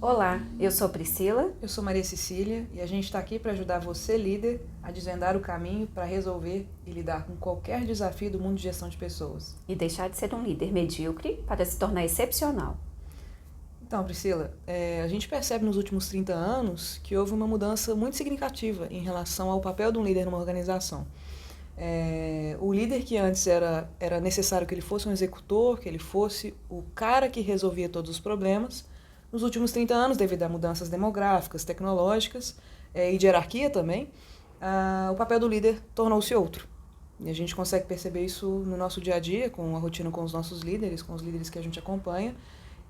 Olá, eu sou Priscila. Eu sou Maria Cecília e a gente está aqui para ajudar você, líder, a desvendar o caminho para resolver e lidar com qualquer desafio do mundo de gestão de pessoas. E deixar de ser um líder medíocre para se tornar excepcional. Então, Priscila, a gente percebe nos últimos 30 anos que houve uma mudança muito significativa em relação ao papel de um líder numa organização. O líder que antes era necessário que ele fosse um executor, que ele fosse o cara que resolvia todos os problemas. Nos últimos 30 anos, devido a mudanças demográficas, tecnológicas e de hierarquia também, o papel do líder tornou-se outro. E a gente consegue perceber isso no nosso dia a dia, com a rotina com os nossos líderes, com os líderes que a gente acompanha.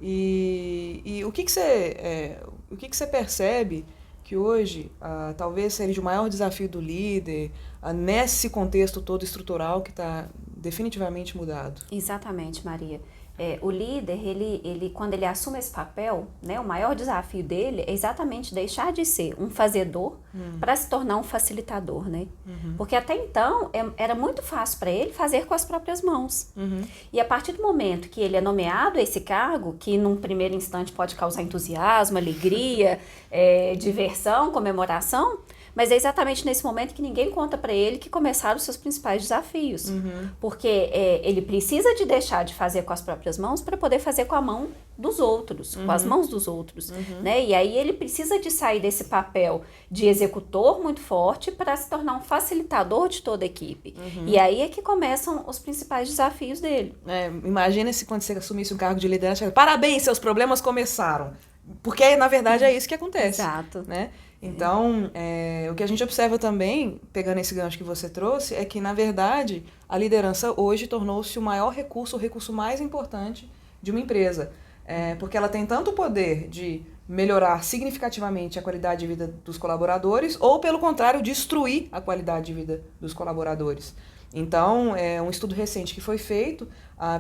E o que você percebe que hoje talvez seja o maior desafio do líder nesse contexto todo estrutural que está definitivamente mudado? Exatamente, Maria. O líder, ele, quando ele assume esse papel, né, o maior desafio dele é exatamente deixar de ser um fazedor para se tornar um facilitador, né? Porque até então era muito fácil para ele fazer com as próprias mãos. E a partir do momento que ele é nomeado a esse cargo, que num primeiro instante pode causar entusiasmo, alegria, diversão, comemoração, mas é exatamente nesse momento que ninguém conta para ele que começaram os seus principais desafios. Porque ele precisa de deixar de fazer com as próprias mãos para poder fazer com a mão dos outros, com as mãos dos outros. Né? E aí ele precisa de sair desse papel de executor muito forte para se tornar um facilitador de toda a equipe. E aí é que começam os principais desafios dele. Imagina se quando você assumisse um cargo de liderança, parabéns, seus problemas começaram. Porque, na verdade, é isso que acontece. Exato. Né? Então, o que a gente observa também, pegando esse gancho que você trouxe, é que, na verdade, a liderança hoje tornou-se o maior recurso, o recurso mais importante de uma empresa. Porque ela tem tanto o poder de melhorar significativamente a qualidade de vida dos colaboradores, ou, pelo contrário, destruir a qualidade de vida dos colaboradores. Então, um estudo recente que foi feito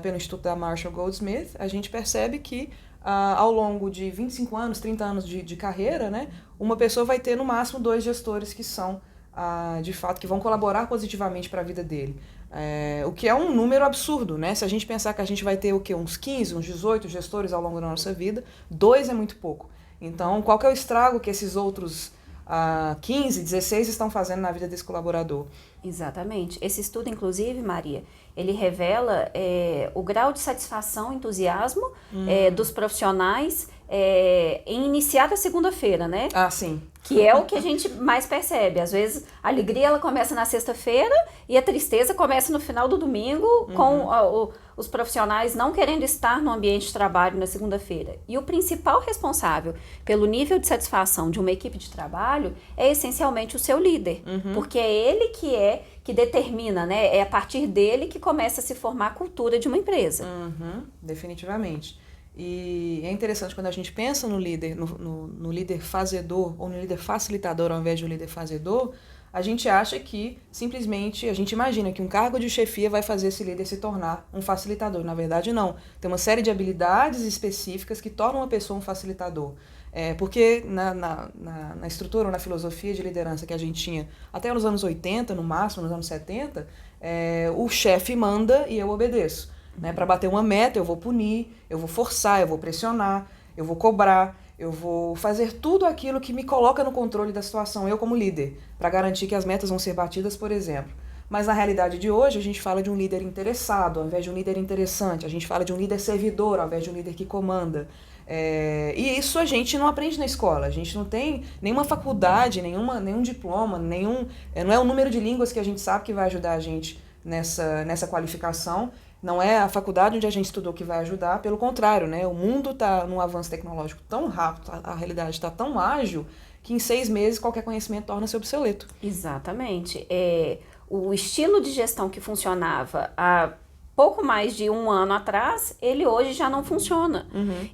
pelo Instituto da Marshall Goldsmith, a gente percebe que ao longo de 25 anos, 30 anos de carreira, né, uma pessoa vai ter no máximo 2 gestores que são, de fato, que vão colaborar positivamente para a vida dele. O que é um número absurdo, né? Se a gente pensar que a gente vai ter o quê? Uns 15, uns 18 gestores ao longo da nossa vida, 2 é muito pouco. Então, qual que é o estrago que esses outros 15, 16 estão fazendo na vida desse colaborador? Exatamente. Esse estudo, inclusive, Maria, ele revela o grau de satisfação e entusiasmo dos profissionais em iniciar a segunda-feira, né? Sim. Que é o que a gente mais percebe. Às vezes, a alegria ela começa na sexta-feira e a tristeza começa no final do domingo, com os profissionais não querendo estar no ambiente de trabalho na segunda-feira. E o principal responsável pelo nível de satisfação de uma equipe de trabalho é essencialmente o seu líder. Porque é ele que determina, né? É a partir dele que começa a se formar a cultura de uma empresa. Definitivamente. E é interessante quando a gente pensa no líder, no líder fazedor ou no líder facilitador ao invés de um líder fazedor, a gente acha que simplesmente, a gente imagina que um cargo de chefia vai fazer esse líder se tornar um facilitador. Na verdade, não. Tem uma série de habilidades específicas que tornam uma pessoa um facilitador. Porque na estrutura ou na filosofia de liderança que a gente tinha até nos anos 80, no máximo, nos anos 70, o chefe manda e eu obedeço. Né? Para bater uma meta, eu vou punir, eu vou forçar, eu vou pressionar, eu vou cobrar, eu vou fazer tudo aquilo que me coloca no controle da situação, eu como líder, para garantir que as metas vão ser batidas, por exemplo. Mas na realidade de hoje, a gente fala de um líder interessado, ao invés de um líder interessante. A gente fala de um líder servidor, ao invés de um líder que comanda. E isso a gente não aprende na escola. A gente não tem nenhuma faculdade, nenhum diploma, não é o número de línguas que a gente sabe que vai ajudar a gente nessa qualificação. Não é a faculdade onde a gente estudou que vai ajudar, pelo contrário, né? O mundo está num avanço tecnológico tão rápido, a realidade está tão ágil, que em 6 meses qualquer conhecimento torna-se obsoleto. Exatamente. O estilo de gestão que funcionava há pouco mais de 1 ano atrás, ele hoje já não funciona.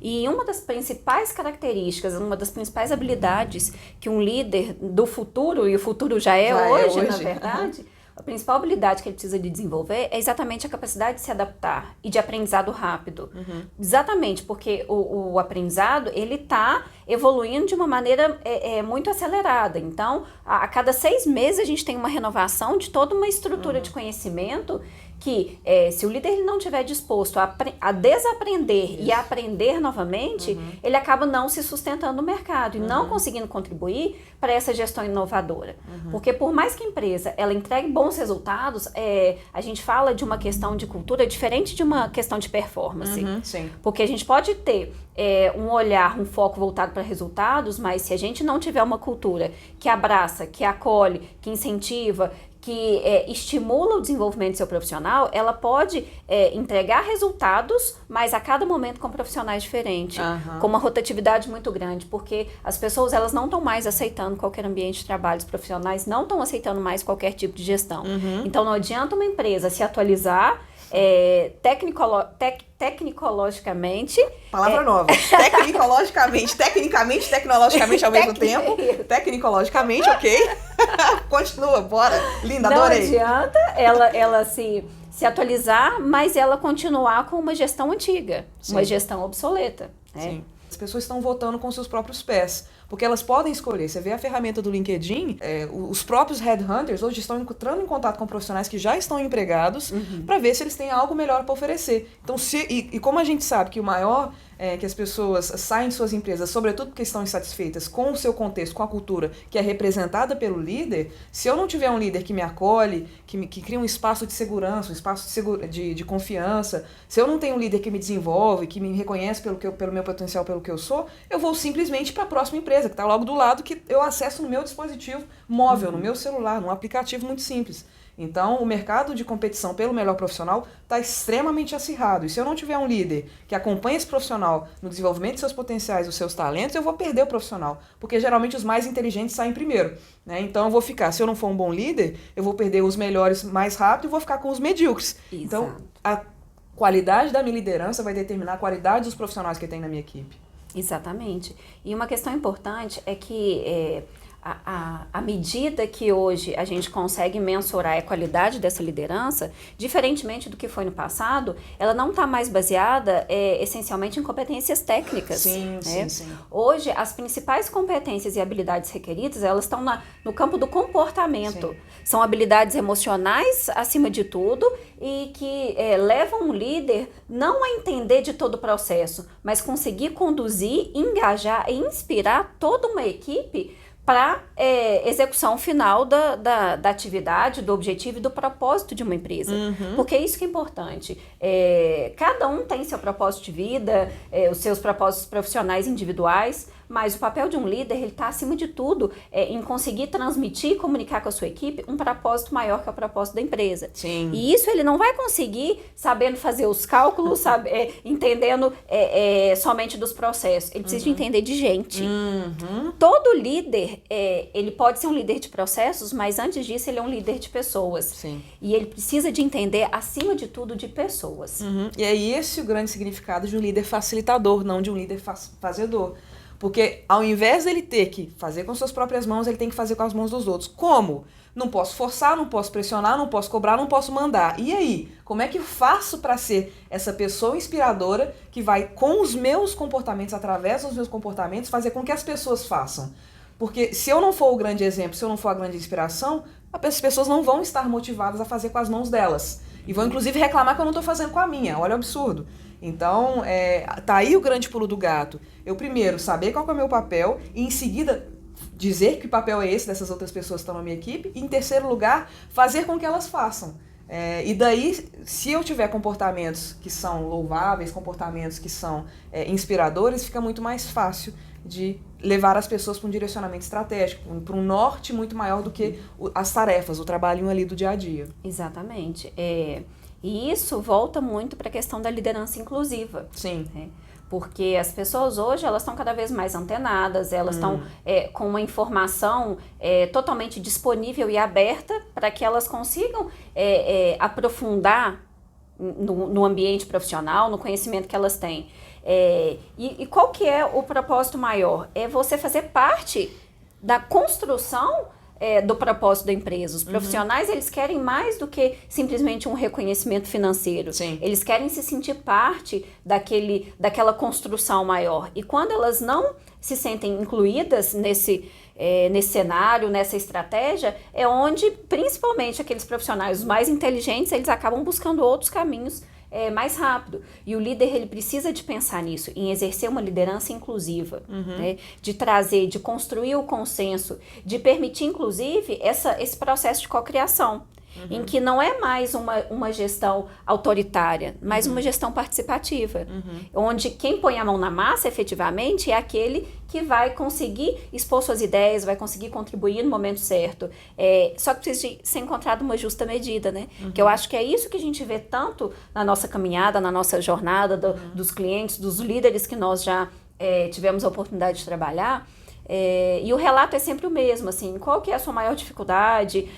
E uma das principais características, uma das principais habilidades que um líder do futuro, e o futuro já é hoje, na verdade... A principal habilidade que ele precisa de desenvolver é exatamente a capacidade de se adaptar e de aprendizado rápido. Exatamente, porque o aprendizado, ele está evoluindo de uma maneira muito acelerada. Então, a cada 6 meses a gente tem uma renovação de toda uma estrutura de conhecimento que se o líder ele não estiver disposto a desaprender e a aprender novamente, ele acaba não se sustentando no mercado e não conseguindo contribuir para essa gestão inovadora. Porque por mais que a empresa ela entregue bons resultados, a gente fala de uma questão de cultura diferente de uma questão de performance. Sim. Porque a gente pode ter um olhar, um foco voltado para resultados, mas se a gente não tiver uma cultura que abraça, que acolhe, que incentiva, que estimula o desenvolvimento do seu profissional, ela pode entregar resultados, mas a cada momento com profissionais diferentes, com uma rotatividade muito grande, porque as pessoas elas não estão mais aceitando qualquer ambiente de trabalho, os profissionais não estão aceitando mais qualquer tipo de gestão. Então não adianta uma empresa se atualizar tecnologicamente. Palavra nova. Tecnicamente, tecnologicamente ao mesmo tempo. Tecnologicamente, ok. Continua, bora. Linda, adorei. Não adianta ela se atualizar, mas ela continuar com uma gestão antiga, uma gestão obsoleta. Sim. As pessoas estão votando com seus próprios pés, porque elas podem escolher. Você vê a ferramenta do LinkedIn, os próprios headhunters hoje estão entrando em contato com profissionais que já estão empregados para ver se eles têm algo melhor para oferecer. Então, como a gente sabe que o maior que as pessoas saem de suas empresas, sobretudo porque estão insatisfeitas com o seu contexto, com a cultura que é representada pelo líder, se eu não tiver um líder que me acolhe, que cria um espaço de segurança, um espaço de confiança, se eu não tenho um líder que me desenvolve, que me reconhece pelo meu potencial, pelo que eu sou, eu vou simplesmente para a próxima empresa, que está logo do lado, que eu acesso no meu dispositivo móvel, no meu celular, num aplicativo muito simples. Então, o mercado de competição pelo melhor profissional está extremamente acirrado. E se eu não tiver um líder que acompanhe esse profissional no desenvolvimento de seus potenciais, dos seus talentos, eu vou perder o profissional. Porque geralmente os mais inteligentes saem primeiro, né? Então, eu vou ficar, se eu não for um bom líder, eu vou perder os melhores mais rápido e vou ficar com os medíocres. Exato. Então, a qualidade da minha liderança vai determinar a qualidade dos profissionais que tem na minha equipe. Exatamente. E uma questão importante é que à medida que hoje a gente consegue mensurar a qualidade dessa liderança, diferentemente do que foi no passado, ela não está mais baseada essencialmente em competências técnicas. Sim. Hoje, as principais competências e habilidades requeridas, elas estão no campo do comportamento. Sim. São habilidades emocionais, acima de tudo, e que levam um líder não a entender de todo o processo, mas conseguir conduzir, engajar e inspirar toda uma equipe para execução final da atividade, do objetivo e do propósito de uma empresa. Porque é isso que é importante. Cada um tem seu propósito de vida, os seus propósitos profissionais individuais, mas o papel de um líder, ele está acima de tudo em conseguir transmitir e comunicar com a sua equipe um propósito maior que é o propósito da empresa. Sim. E isso ele não vai conseguir sabendo fazer os cálculos, entendendo somente dos processos. Ele precisa de entender de gente. Todo líder, ele pode ser um líder de processos, mas antes disso ele é um líder de pessoas. Sim. E ele precisa de entender, acima de tudo, de pessoas. E é esse o grande significado de um líder facilitador, não de um líder fazedor. Porque ao invés dele ter que fazer com suas próprias mãos, ele tem que fazer com as mãos dos outros. Como? Não posso forçar, não posso pressionar, não posso cobrar, não posso mandar. E aí? Como é que eu faço para ser essa pessoa inspiradora que vai, com os meus comportamentos, através dos meus comportamentos, fazer com que as pessoas façam? Porque se eu não for o grande exemplo, se eu não for a grande inspiração, as pessoas não vão estar motivadas a fazer com as mãos delas. E vão, inclusive, reclamar que eu não estou fazendo com a minha. Olha o absurdo. Então, tá aí o grande pulo do gato. Eu primeiro saber qual que é o meu papel e em seguida dizer que papel é esse dessas outras pessoas que estão na minha equipe e em terceiro lugar, fazer com que elas façam. E daí, se eu tiver comportamentos que são louváveis, comportamentos que são inspiradores, fica muito mais fácil de levar as pessoas para um direcionamento estratégico, para um norte muito maior do que as tarefas, o trabalhinho ali do dia a dia. Exatamente. E isso volta muito para a questão da liderança inclusiva. Sim. Porque as pessoas hoje, elas estão cada vez mais antenadas, elas estão com uma informação totalmente disponível e aberta para que elas consigam aprofundar no ambiente profissional, no conhecimento que elas têm. E qual que é o propósito maior? É você fazer parte da construção do propósito da empresa. Os profissionais, eles querem mais do que simplesmente um reconhecimento financeiro. Sim. Eles querem se sentir parte daquela construção maior. E quando elas não se sentem incluídas nesse cenário, nessa estratégia, é onde, principalmente, aqueles profissionais mais inteligentes, eles acabam buscando outros caminhos mais rápido. E o líder, ele precisa de pensar nisso, em exercer uma liderança inclusiva, né? De trazer, de construir o consenso, de permitir, inclusive, esse processo de cocriação, em que não é mais uma gestão autoritária, mas uma gestão participativa, onde quem põe a mão na massa, efetivamente, é aquele que vai conseguir expor suas ideias, vai conseguir contribuir no momento certo. Só que precisa ser encontrada uma justa medida, né? Que eu acho que é isso que a gente vê tanto na nossa caminhada, na nossa jornada, dos clientes, dos líderes que nós já tivemos a oportunidade de trabalhar. E o relato é sempre o mesmo, assim, qual que é a sua maior dificuldade,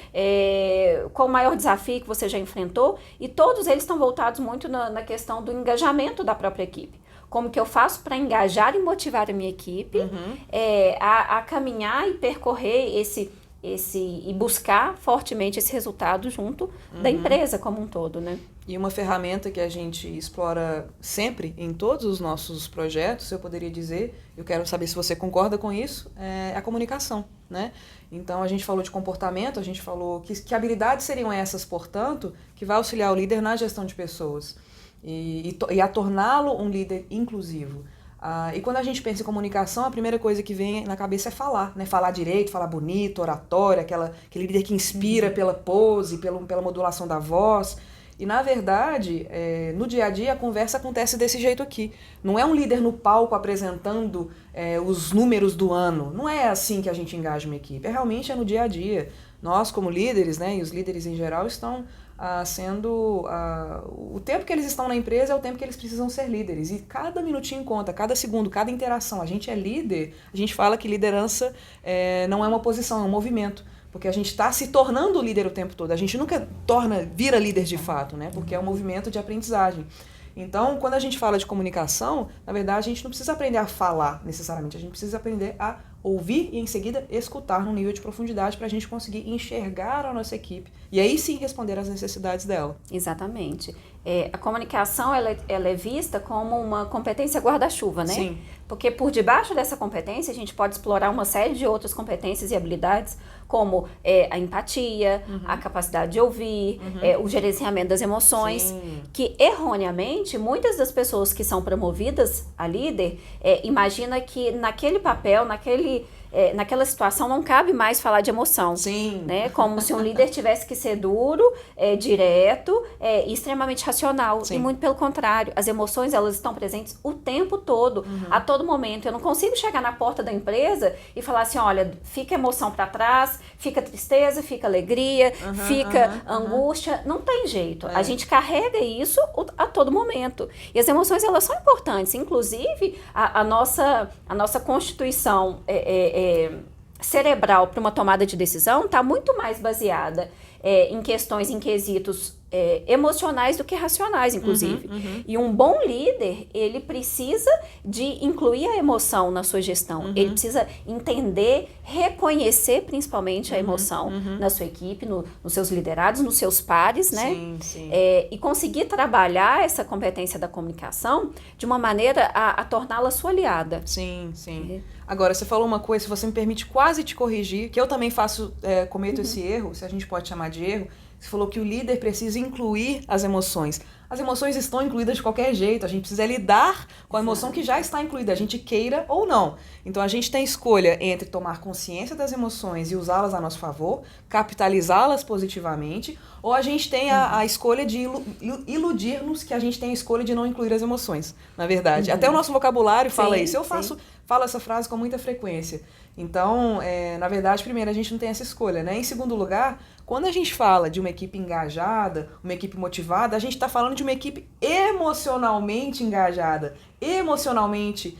qual o maior desafio que você já enfrentou, e todos eles estão voltados muito na questão do engajamento da própria equipe. Como que eu faço para engajar e motivar a minha equipe a caminhar e percorrer e buscar fortemente esse resultado junto da empresa como um todo, né? E uma ferramenta que a gente explora sempre em todos os nossos projetos, eu poderia dizer, eu quero saber se você concorda com isso, é a comunicação, né? Então, a gente falou de comportamento, a gente falou que habilidades seriam essas, portanto, que vai auxiliar o líder na gestão de pessoas e a torná-lo um líder inclusivo. E quando a gente pensa em comunicação, a primeira coisa que vem na cabeça é falar, né? Falar direito, falar bonito, oratória, aquele líder que inspira pela pose, pela modulação da voz. E, na verdade, no dia a dia, a conversa acontece desse jeito aqui. Não é um líder no palco apresentando os números do ano. Não é assim que a gente engaja uma equipe. Realmente é no dia a dia. Nós, como líderes, né, e os líderes em geral, estão o tempo que eles estão na empresa é o tempo que eles precisam ser líderes. E cada minutinho conta, cada segundo, cada interação. A gente é líder, a gente fala que liderança não é uma posição, é um movimento. Porque a gente está se tornando líder o tempo todo. A gente nunca vira líder de fato, né? Porque é um movimento de aprendizagem. Então, quando a gente fala de comunicação, na verdade, a gente não precisa aprender a falar necessariamente. A gente precisa aprender a ouvir e, em seguida, escutar num nível de profundidade para a gente conseguir enxergar a nossa equipe e aí sim responder às necessidades dela. Exatamente. A comunicação ela é vista como uma competência guarda-chuva, né? Sim. Porque por debaixo dessa competência a gente pode explorar uma série de outras competências e habilidades, como a empatia, a capacidade de ouvir, o gerenciamento das emoções, Sim. que erroneamente muitas das pessoas que são promovidas a líder imagina que naquele papel, naquela situação não cabe mais falar de emoção. Sim. Né? Como se um líder tivesse que ser duro, direto e extremamente racional. Sim. E muito pelo contrário, as emoções elas estão presentes o tempo todo, a todo momento. Eu não consigo chegar na porta da empresa e falar assim, olha, fica emoção para trás, fica tristeza, fica alegria, fica angústia. Não tem jeito. A gente carrega isso a todo momento. E as emoções elas são importantes. Inclusive, a nossa constituição cerebral para uma tomada de decisão está muito mais baseada em questões, em quesitos emocionais do que racionais, inclusive. E um bom líder, ele precisa de incluir a emoção na sua gestão. Ele precisa entender, reconhecer principalmente a emoção na sua equipe, nos seus liderados, nos seus pares, né? Sim, sim. E conseguir trabalhar essa competência da comunicação de uma maneira a torná-la sua aliada. Sim, sim. Agora, você falou uma coisa, se você me permite quase te corrigir, que eu também cometo esse erro, se a gente pode chamar de erro. Você falou que o líder precisa incluir as emoções. As emoções estão incluídas de qualquer jeito, a gente precisa lidar com a emoção que já está incluída, a gente queira ou não. Então a gente tem escolha entre tomar consciência das emoções e usá-las a nosso favor, capitalizá-las positivamente, ou a gente tem a escolha de iludir-nos que a gente tem a escolha de não incluir as emoções, na verdade. Até o nosso vocabulário fala isso. Eu falo essa frase com muita frequência. Então, na verdade, primeiro, a gente não tem essa escolha, né? Em segundo lugar, quando a gente fala de uma equipe engajada, uma equipe motivada, a gente está falando de uma equipe emocionalmente engajada, emocionalmente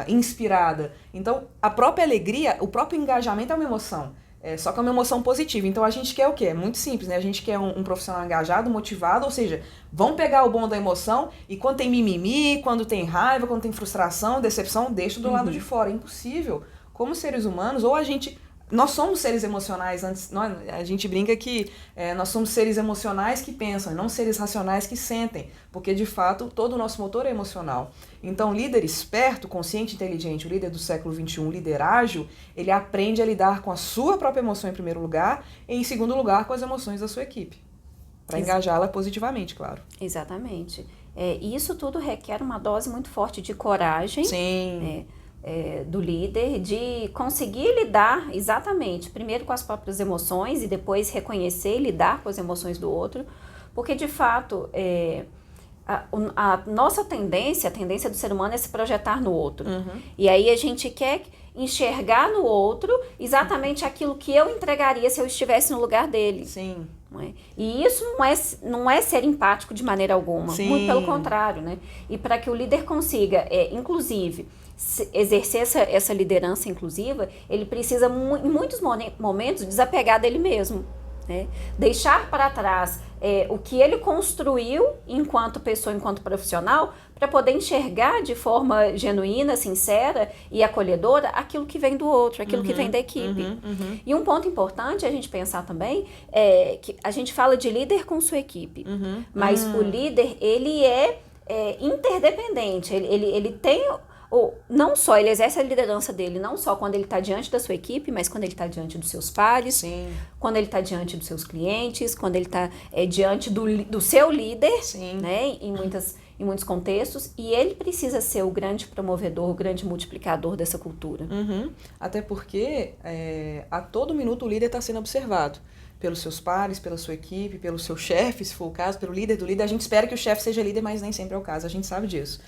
inspirada. Então, a própria alegria, o próprio engajamento é uma emoção. Só que é uma emoção positiva. Então, a gente quer o quê? É muito simples, né? A gente quer um profissional engajado, motivado, ou seja, vamos pegar o bom da emoção e quando tem mimimi, quando tem raiva, quando tem frustração, decepção, deixa do lado de fora. É impossível. Como seres humanos, ou a gente Nós somos seres emocionais, a gente brinca que nós somos seres emocionais que pensam, e não seres racionais que sentem, porque de fato todo o nosso motor é emocional. Então o líder esperto, consciente, inteligente, o líder do século XXI, o líder ágil, ele aprende a lidar com a sua própria emoção em primeiro lugar e em segundo lugar com as emoções da sua equipe, para engajá-la positivamente, claro. Exatamente. E isso tudo requer uma dose muito forte de coragem. Sim. Do líder, de conseguir lidar exatamente, primeiro com as próprias emoções e depois reconhecer e lidar com as emoções do outro, porque de fato a nossa tendência, a tendência do ser humano é se projetar no outro. E aí a gente quer enxergar no outro exatamente aquilo que eu entregaria se eu estivesse no lugar dele. Sim. E isso não é ser empático de maneira alguma, Sim. muito pelo contrário, né? E para que o líder consiga, inclusive, exercer essa liderança inclusiva, ele precisa, em muitos momentos, desapegar dele mesmo. Né? Deixar para trás o que ele construiu enquanto pessoa, enquanto profissional, para poder enxergar de forma genuína, sincera e acolhedora aquilo que vem do outro, aquilo que vem da equipe. E um ponto importante a gente pensar também é que a gente fala de líder com sua equipe, mas o líder, ele é interdependente, ele tem... não só ele exerce a liderança dele, não só quando ele está diante da sua equipe, mas quando ele está diante dos seus pares, Sim. quando ele está diante dos seus clientes, quando ele está diante do seu líder, né, em muitos contextos, e ele precisa ser o grande promovedor, o grande multiplicador dessa cultura. Até porque a todo minuto o líder está sendo observado pelos seus pares, pela sua equipe, pelo seu chefe, se for o caso, pelo líder do líder. A gente espera que o chefe seja líder, mas nem sempre é o caso, a gente sabe disso.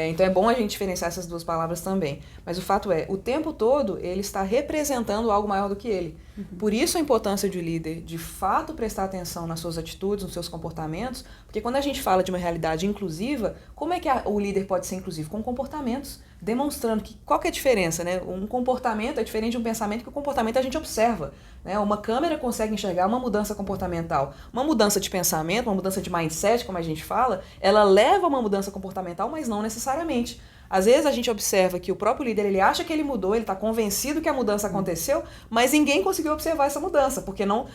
Então é bom a gente diferenciar essas duas palavras também. Mas o fato é, o tempo todo ele está representando algo maior do que ele. Por isso a importância de o líder, de fato, prestar atenção nas suas atitudes, nos seus comportamentos, porque quando a gente fala de uma realidade inclusiva, como é que o líder pode ser inclusivo? Com comportamentos, demonstrando qual que é a diferença, né? Um comportamento é diferente de um pensamento, que o comportamento a gente observa. Né? Uma câmera consegue enxergar uma mudança comportamental. Uma mudança de pensamento, uma mudança de mindset, como a gente fala, ela leva a uma mudança comportamental, mas não necessariamente. Às vezes a gente observa que o próprio líder, ele acha que ele mudou, ele está convencido que a mudança aconteceu, mas ninguém conseguiu observar essa mudança, porque não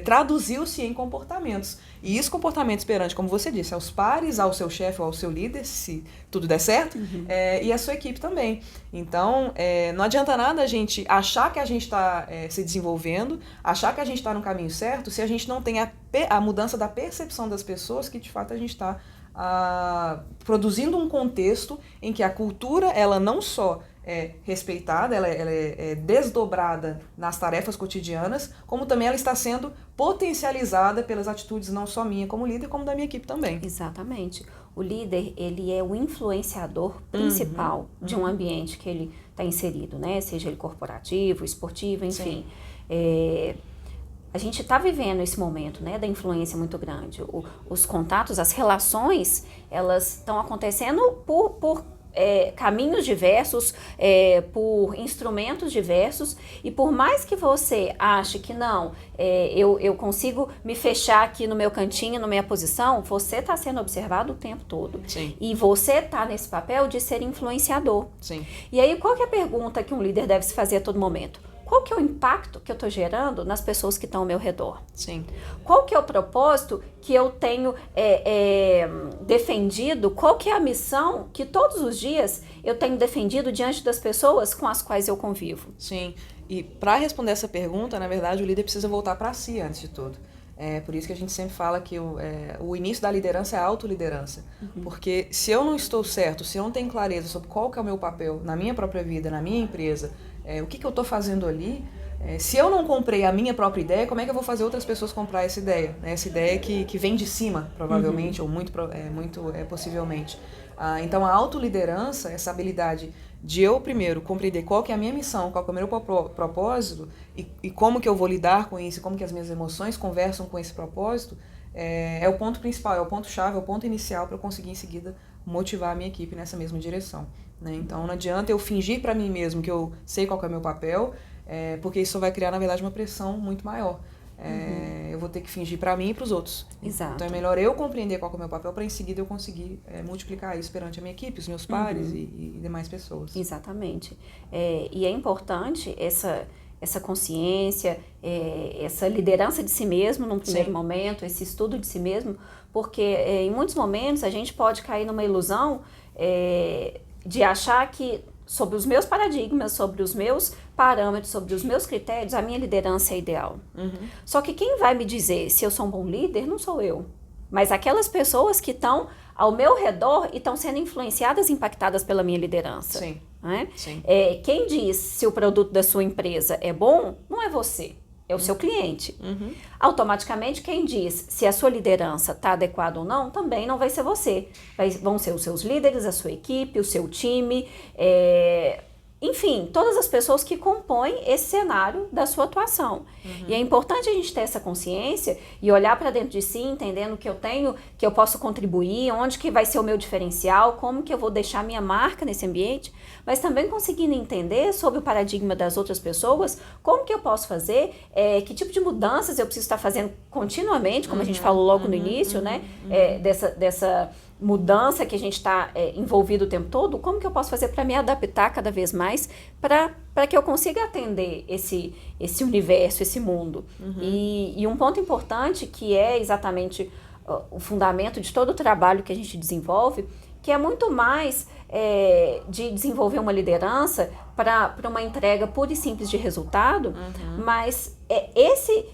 traduziu-se em comportamentos. E isso, comportamentos perante, como você disse, aos pares, ao seu chefe ou ao seu líder, se tudo der certo, e a sua equipe também. Então, não adianta nada a gente achar que a gente está se desenvolvendo, achar que a gente está no caminho certo, se a gente não tem a mudança da percepção das pessoas que, de fato, a gente está produzindo um contexto em que a cultura, ela não só é respeitada, ela é desdobrada nas tarefas cotidianas, como também ela está sendo potencializada pelas atitudes não só minha como líder, como da minha equipe também. Exatamente. O líder, ele é o influenciador principal de um ambiente que ele está inserido, né? Seja ele corporativo, esportivo, enfim. A gente está vivendo esse momento, né, da influência muito grande. Os contatos, as relações, elas estão acontecendo por caminhos diversos, por instrumentos diversos, e por mais que você ache que não, eu consigo me fechar aqui no meu cantinho, na minha posição, você está sendo observado o tempo todo. Sim. E você está nesse papel de ser influenciador. Sim. E aí, qual que é a pergunta que um líder deve se fazer a todo momento? Qual que é o impacto que eu estou gerando nas pessoas que estão ao meu redor? Sim. Qual que é o propósito que eu tenho defendido? Qual que é a missão que todos os dias eu tenho defendido diante das pessoas com as quais eu convivo? Sim. E para responder essa pergunta, na verdade, o líder precisa voltar para si antes de tudo. Por isso que a gente sempre fala que o início da liderança é a autoliderança. Porque se eu não estou certo, se eu não tenho clareza sobre qual que é o meu papel na minha própria vida, na minha empresa, o que eu estou fazendo ali, se eu não comprei a minha própria ideia, como é que eu vou fazer outras pessoas comprar essa ideia? Né? Essa ideia que vem de cima, provavelmente, ou muito possivelmente. Então, a autoliderança, essa habilidade de eu, primeiro, compreender qual que é a minha missão, qual que é o meu propósito e como que eu vou lidar com isso, como que as minhas emoções conversam com esse propósito, é o ponto principal, é o ponto-chave, é o ponto inicial para eu conseguir, em seguida, motivar a minha equipe nessa mesma direção. Né? Então, não adianta eu fingir para mim mesmo que eu sei qual que é o meu papel, porque isso vai criar, na verdade, uma pressão muito maior. Eu vou ter que fingir para mim e para os outros. Exato. Então é melhor eu compreender qual é o meu papel para em seguida eu conseguir multiplicar isso perante a minha equipe, os meus pares e demais pessoas. Exatamente. E é importante essa consciência, essa liderança de si mesmo num primeiro momento, esse estudo de si mesmo, porque em muitos momentos a gente pode cair numa ilusão de achar que sobre os meus paradigmas, sobre os meus parâmetros, sobre os meus critérios, a minha liderança é ideal. Só que quem vai me dizer se eu sou um bom líder não sou eu, mas aquelas pessoas que estão ao meu redor e estão sendo influenciadas, impactadas pela minha liderança. Sim. Né? Sim. Quem diz se o produto da sua empresa é bom, não é você, é o seu cliente. Automaticamente, quem diz se a sua liderança está adequada ou não, também não vai ser você. Vão ser os seus líderes, a sua equipe, o seu time, enfim, todas as pessoas que compõem esse cenário da sua atuação. E é importante a gente ter essa consciência e olhar para dentro de si, entendendo que eu tenho, que eu posso contribuir, onde que vai ser o meu diferencial, como que eu vou deixar minha marca nesse ambiente, mas também conseguindo entender sobre o paradigma das outras pessoas, como que eu posso fazer, que tipo de mudanças eu preciso estar fazendo continuamente, como a gente falou logo no início, né? Dessa mudança que a gente está envolvido o tempo todo, como que eu posso fazer para me adaptar cada vez mais para que eu consiga atender esse universo, esse mundo. E um ponto importante que é exatamente o fundamento de todo o trabalho que a gente desenvolve, que é muito mais de desenvolver uma liderança para uma entrega pura e simples de resultado, mas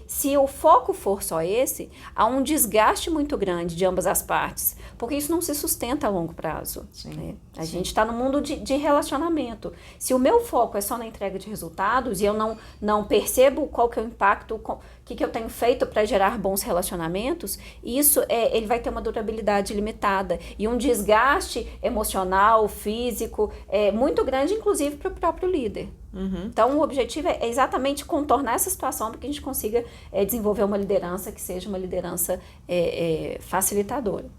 se o foco for só esse, há um desgaste muito grande de ambas as partes, porque isso não se sustenta a longo prazo. Né? A gente está no mundo de relacionamento. Se o meu foco é só na entrega de resultados e eu não percebo qual que é o impacto, o que eu tenho feito para gerar bons relacionamentos, isso ele vai ter uma durabilidade limitada e um desgaste emocional, físico, muito grande, inclusive para o próprio líder. Então, o objetivo é exatamente contornar essa situação para que a gente consiga desenvolver uma liderança que seja uma liderança facilitadora.